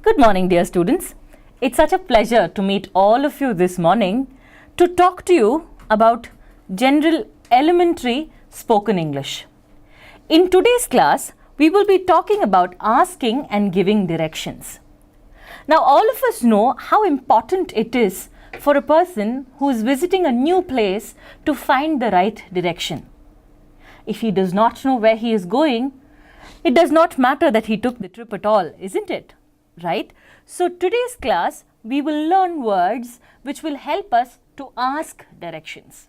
Good morning, dear students. It's such a pleasure to meet all of you this morning to talk to you about general elementary spoken English. In today's class, we will be talking about asking and giving directions. Now, all of us know how important it is for a person who is visiting a new place to find the right direction. If he does not know where he is going, it does not matter that he took the trip at all, isn't it? Right? So today's class, we will learn words which will help us to ask directions.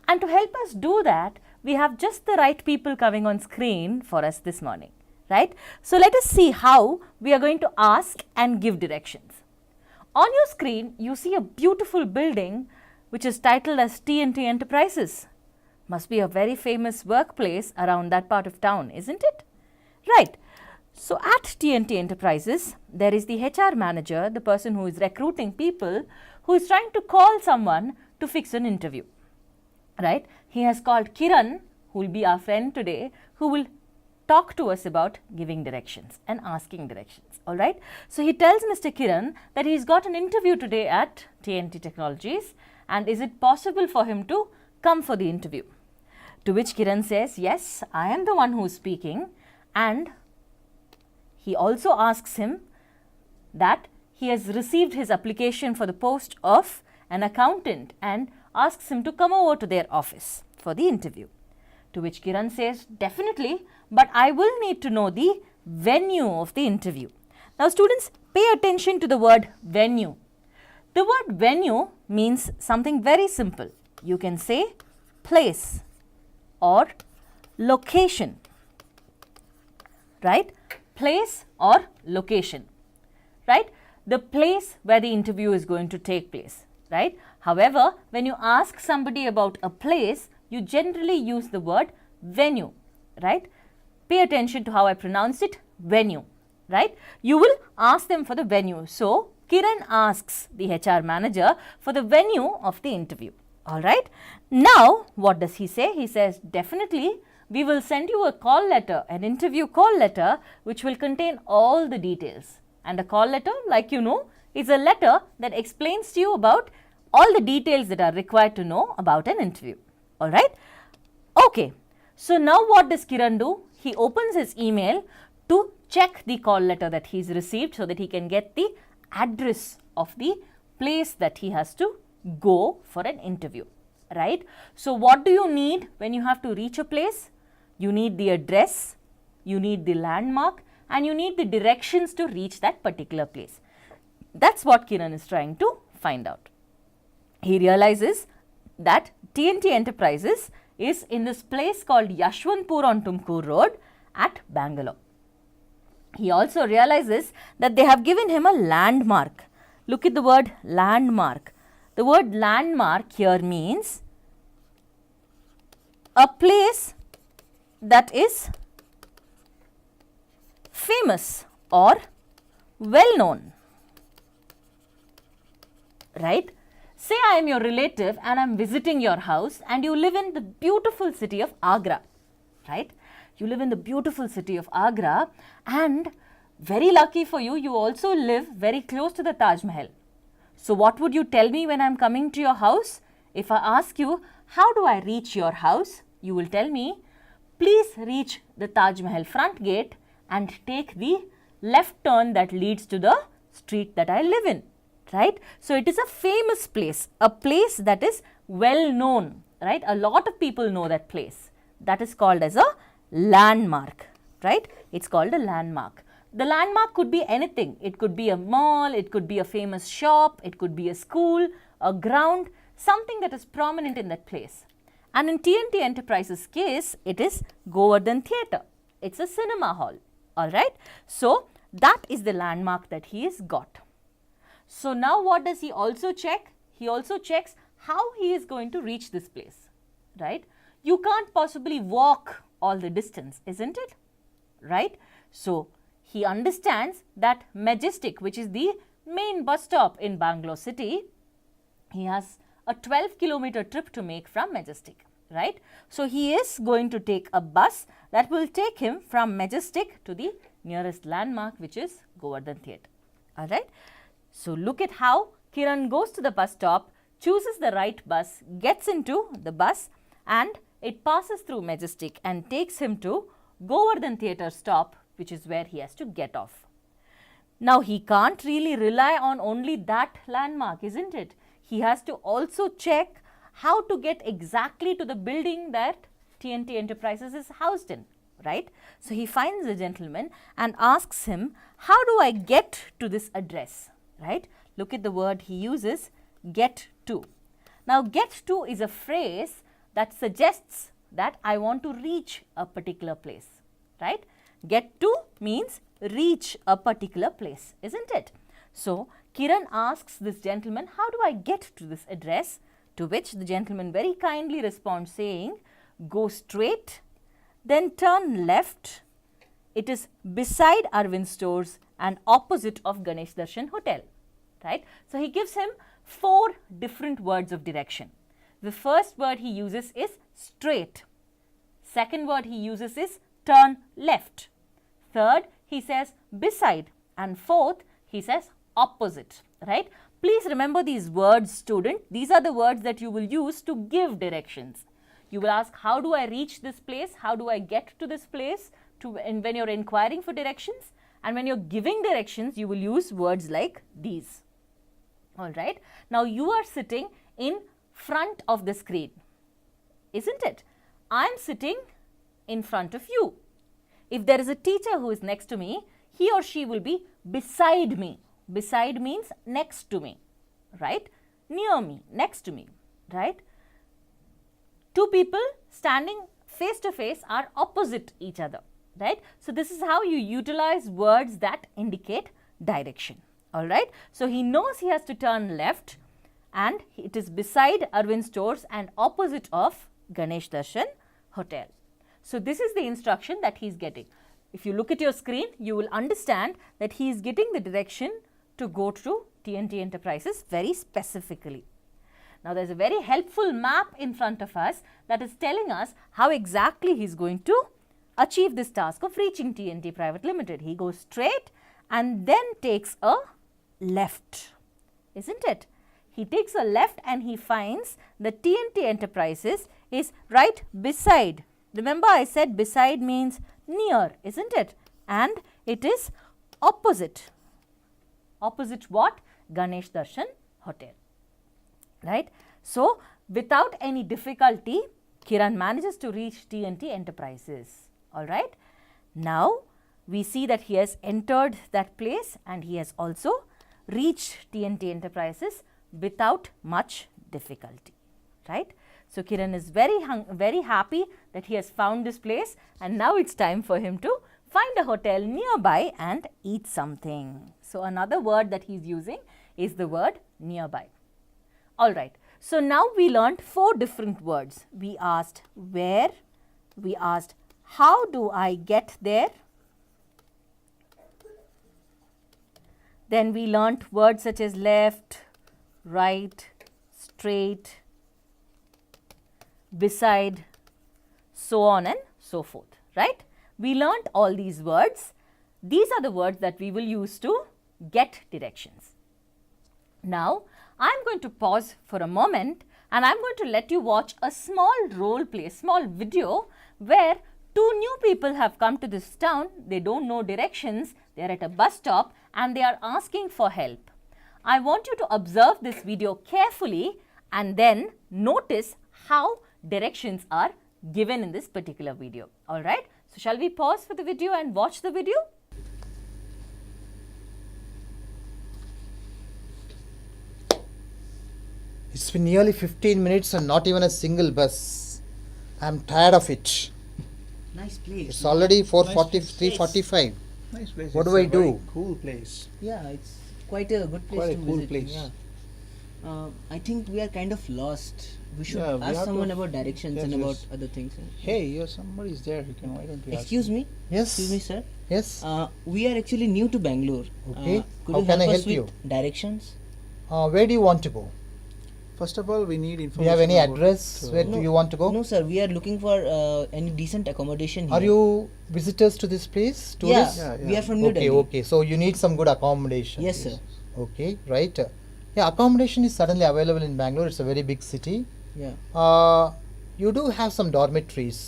And to help us do that, we have just the right people coming on screen for us this morning. Right? So let us see how we are going to ask and give directions. On your screen, you see a beautiful building which is titled as TNT Enterprises. Must be a very famous workplace around that part of town, isn't it? Right. So at TNT Enterprises, there is the HR manager, the person who is recruiting people, who is trying to call someone to fix an interview. Right? He has called Kiran, who will be our friend today, who will talk to us about giving directions and asking directions. All right. So he tells Mr. Kiran that he's got an interview today at TNT Technologies, and is it possible for him to come for the interview? To which Kiran says, yes, I am the one who is speaking, and he also asks him that he has received his application for the post of an accountant and asks him to come over to their office for the interview. To which Kiran says, definitely, but I will need to know the venue of the interview. Now students, pay attention to the word venue. The word venue means something very simple. You can say place or location, right? Place or location, right? The place where the interview is going to take place, right? However, when you ask somebody about a place, you generally use the word venue, right? Pay attention to how I pronounce it, venue, right? You will ask them for the venue. So, Kiran asks the HR manager for the venue of the interview, all right? Now, what does he say? He says, definitely, we will send you a call letter, an interview call letter, which will contain all the details. And a call letter, like you know, is a letter that explains to you about all the details that are required to know about an interview. All right? Okay. So now what does Kiran do? He opens his email to check the call letter that he's received so that he can get the address of the place that he has to go for an interview. Right? So what do you need when you have to reach a place? You need the address, you need the landmark, and you need the directions to reach that particular place. That's what Kiran is trying to find out. He realizes that TNT Enterprises is in this place called Yashwantpur on Tumkur Road at Bangalore. He also realizes that they have given him a landmark. Look at the word landmark. The word landmark here means a place that is famous or well known, right? Say I am your relative and I am visiting your house and you live in the beautiful city of Agra, right? You live in the beautiful city of Agra, and very lucky for you, you also live very close to the Taj Mahal. So what would you tell me when I am coming to your house? If I ask you, how do I reach your house? You will tell me, please reach the Taj Mahal front gate and take the left turn that leads to the street that I live in, right? So it is a famous place, a place that is well known, right? A lot of people know that place. That is called as a landmark, right? It's called a landmark. The landmark could be anything. It could be a mall, it could be a famous shop, it could be a school, a ground, something that is prominent in that place. And in TNT Enterprises case, it is Govardhan Theatre. It's a cinema hall, all right? So, that is the landmark that he has got. So, now what does he also check? He also checks how he is going to reach this place, right? You can't possibly walk all the distance, isn't it? Right? So, he understands that Majestic, which is the main bus stop in Bangalore city, he has a 12-kilometer trip to make from Majestic, right? So, he is going to take a bus that will take him from Majestic to the nearest landmark, which is Govardhan Theatre. Alright. So look at how Kiran goes to the bus stop, chooses the right bus, gets into the bus, and it passes through Majestic and takes him to Govardhan Theatre stop, which is where he has to get off. Now he can't really rely on only that landmark, isn't it? He has to also check how to get exactly to the building that TNT Enterprises is housed in, right? So he finds the gentleman and asks him, how do I get to this address, right? Look at the word he uses, get to. Now get to is a phrase that suggests that I want to reach a particular place, right? Get to means reach a particular place, isn't it? So Kiran asks this gentleman, how do I get to this address? To which the gentleman very kindly responds saying, go straight, then turn left. It is beside Arvind Stores and opposite of Ganesh Darshan Hotel, right? So he gives him 4 different words of direction. The first word he uses is straight. Second word he uses is turn left. Third, he says beside, and fourth, he says opposite, right? Please remember these words, student. These are the words that you will use to give directions. You will ask, how do I reach this place? How do I get to this place? And when you're inquiring for directions, and when you're giving directions, you will use words like these. All right. Now you are sitting in front of the screen, isn't it? I'm sitting in front of you. If there is a teacher who is next to me, he or she will be beside me. Beside means next to me, right? Near me, next to me, right? 2 people standing face to face are opposite each other, right? So this is how you utilize words that indicate direction, all right? So he knows he has to turn left, and it is beside Arvind Stores and opposite of Ganesh Darshan Hotel. So this is the instruction that he is getting. If you look at your screen, you will understand that he is getting the direction to go to TNT Enterprises very specifically. Now there is a very helpful map in front of us that is telling us how exactly he is going to achieve this task of reaching TNT Private Limited. He goes straight and then takes a left, isn't it? He takes a left and he finds the TNT Enterprises is right beside. Remember, I said beside means near, isn't it? And it is opposite. Opposite what? Ganesh Darshan Hotel, right? So without any difficulty, Kiran manages to reach TNT Enterprises, all right? Now we see that he has entered that place and he has also reached TNT Enterprises without much difficulty, right? So Kiran is very happy that he has found this place, and now it's time for him to find a hotel nearby and eat something. So another word that he is using is the word nearby. All right. So now we learnt 4 different words. We asked where, we asked how do I get there, then we learnt words such as left, right, straight, beside, so on and so forth, right? We learnt all these words. These are the words that we will use to get directions. Now, I am going to pause for a moment and I am going to let you watch a small role play, small video where 2 new people have come to this town. They don't know directions. They are at a bus stop and they are asking for help. I want you to observe this video carefully and then notice how directions are given in this particular video. All right. So shall we pause for the video and watch the video? It's been nearly 15 minutes and not even a single bus. I'm tired of it. Nice place. It's already 4:40, Nice 3:45. Nice place. What It's do I a very do? Cool place. Yeah, it's quite a good place Quite a to cool visit. place. Yeah. I think we are kind of lost. We should Yeah, we ask have someone to- about directions yes, and about yes. other things. Hey, somebody's there. You can, why don't you ask Excuse him? me. Yes. Excuse me, sir. Yes. We are actually new to Bangalore. Okay. Could How you can I help us help with directions? Where do you want to go? First of all, we need Do information. you have any about, address where do you want to go? No, sir. We are looking for any decent accommodation here. Are you visitors to this place? Tourists? Yeah, Yeah, we yeah. are from New Okay, Delhi. okay. So you need some good accommodation. Yes, sir. Okay, right. Yeah, accommodation is suddenly available in Bangalore. It's a very big city. Yeah. You do have some dormitories,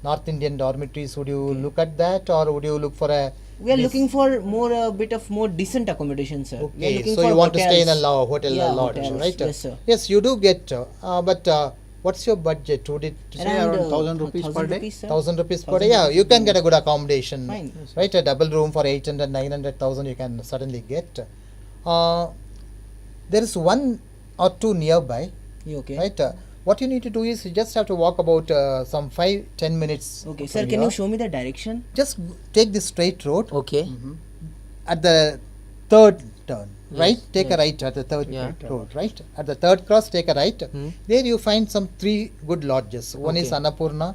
North Indian dormitories. Would you look at that, or would you look for a? We are looking for more bit of more decent accommodation, sir. We are Okay, looking so for you want to stay in a hotels. hotel, Yeah, a lodge, hotels. right? Yes, sir. Yes, you do get. But what's your budget? Would it Say around 1,000 rupees per day? rupees, sir. 1,000 rupees per 1,000 day? Yeah, rupees you per can day. get a good accommodation, Fine. right? A double room for 800, 900,000 you can certainly get. There is one or two nearby, Yeah, okay. right? What you need to do is you just have to walk about some 5-10 minutes. Okay, from sir. Can you here. show me the direction? Just take this straight road Okay. at the third turn, right? Take a right at the third Yeah. road, right? At the third cross, take a right. There you find some 3 good lodges. One is Okay. Annapurna,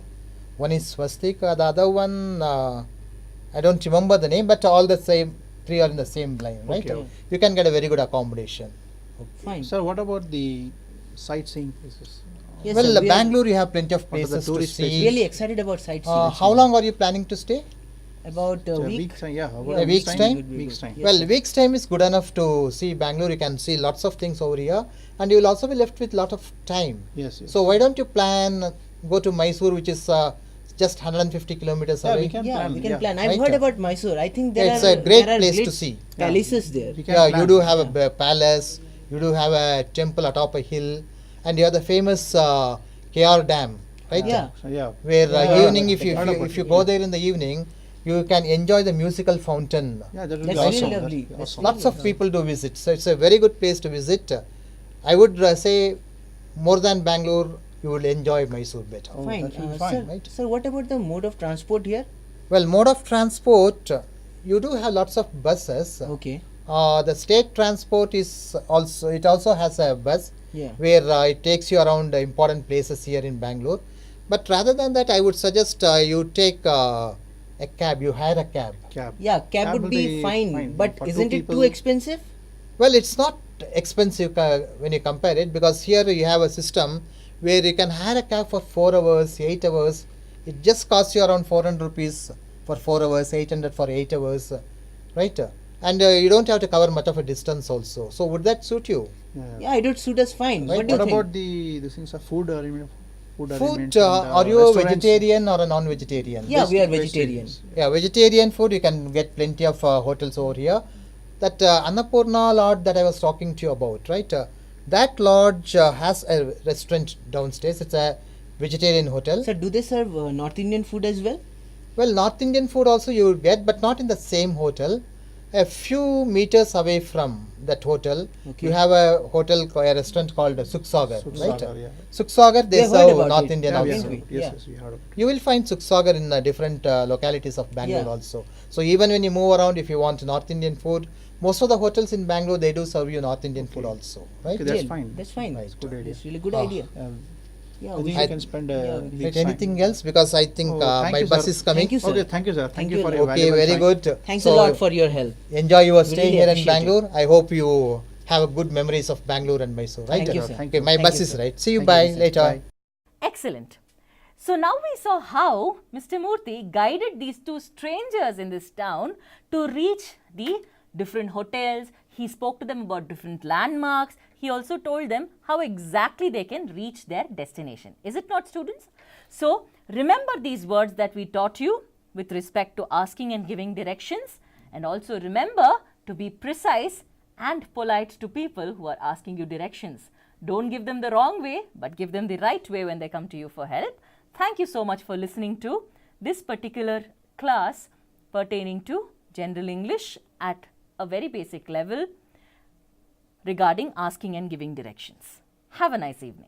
one is Swastik, the other one I don't remember the name, but all the same 3 are in the same line, right? Okay. You can get a very good accommodation. Fine. Sir, what about the sightseeing places? Yes, Well, sir. We are Bangalore you have plenty of What are the places to tourist see. really excited about sightseeing. How long are you planning to stay? About a So week. week's time, yeah. Yeah, a week's time? would be Week's good. time. Yes, Well, sir. week's time is good enough to see Bangalore. You can see lots of things over here, and you will also be left with lot of time. Yes, yes. So why don't you plan go to Mysore, which is just 150 kilometers Yeah, away? we can Yeah, plan. we can yeah. plan. I've Right. heard about Mysore. I think there Yeah, it's are a great there are place to great see. palaces there. We can Yeah, you plan. do have a palace. You do have a temple atop a hill, and you have the famous KR Dam, right? Yeah. So, yeah. Where Yeah, evening, yeah, if you heard about if you it, go yeah. there in the evening, you can enjoy the musical fountain. Yeah, that will That's be really awesome. lovely. That'll be That's awesome. Lots of people do visit, so it's a very good place to visit. I would say more than Bangalore, you will enjoy Mysore better. Oh, Fine. that will be fine, Sir, right? sir, what about the mode of transport here? Well, mode of transport, you do have lots of buses. Okay. The state transport is also has a bus Yeah. where it takes you around important places here in Bangalore. But rather than that, I would suggest you take a cab. You hire a cab. Cab. Yeah, cab would will be fine, but For two isn't it people- too expensive? Well, it's not expensive when you compare it, because here you have a system where you can hire a cab for 4 hours, 8 hours. It just costs you around 400 rupees for 4 hours, 800 for 8 hours, right? And you don't have to cover much of a distance also. So would that suit you? Yeah, it would suit us fine. Right. What do What you think? about the things of food arrangement? Food, arrangements are and, you a restaurants? vegetarian or a non-vegetarian? Yeah, we are Best- vegetarian. best Yeah, vegetarian food, you can get plenty of hotels over here. That Annapurna lodge that I was talking to you about, right? That lodge has a restaurant downstairs. It's a vegetarian hotel. Sir, do they serve North Indian food as well? Well, North Indian food also you will get, but not in the same hotel. A few meters away from that hotel, Okay. you have a a restaurant called Suksagar, right? Suksagar, yeah. Suksagar, they We have heard serve about North it. Indian Yeah, Yes, also. we- yes, yeah. yes, we heard of it. You will find Suksagar in different localities of Bangalore Yeah. also. So even when you move around, if you want North Indian food, most of the hotels in Bangalore, they do serve you North Indian food also, right? Okay, that's Yeah, fine. That's fine. Right. Good idea. That's really good Ah. idea. Yeah, I we think I- you can spend a yeah, week's Right, time. anything else? Because I think Oh, thank my you, bus sir. is coming. Thank you, sir. Okay, thank you, sir. Thank you for a your lot. Okay, valuable very time. good. Thanks So, a lot for your help. enjoy your We stay really here in appreciate it. Bangalore. I hope you have good memories of Bangalore and Mysore, right? Thank you, sir. Okay, my Thank bus you, is sir. right. See you, Thank you, bye, sir. later. Bye. Excellent. So now we saw how Mr. Murthy guided these two strangers in this town to reach the different hotels. He spoke to them about different landmarks. He also told them how exactly they can reach their destination. Is it not, students? So remember these words that we taught you with respect to asking and giving directions, and also remember to be precise and polite to people who are asking you directions. Don't give them the wrong way, but give them the right way when they come to you for help. Thank you so much for listening to this particular class pertaining to General English at a very basic level regarding asking and giving directions. Have a nice evening.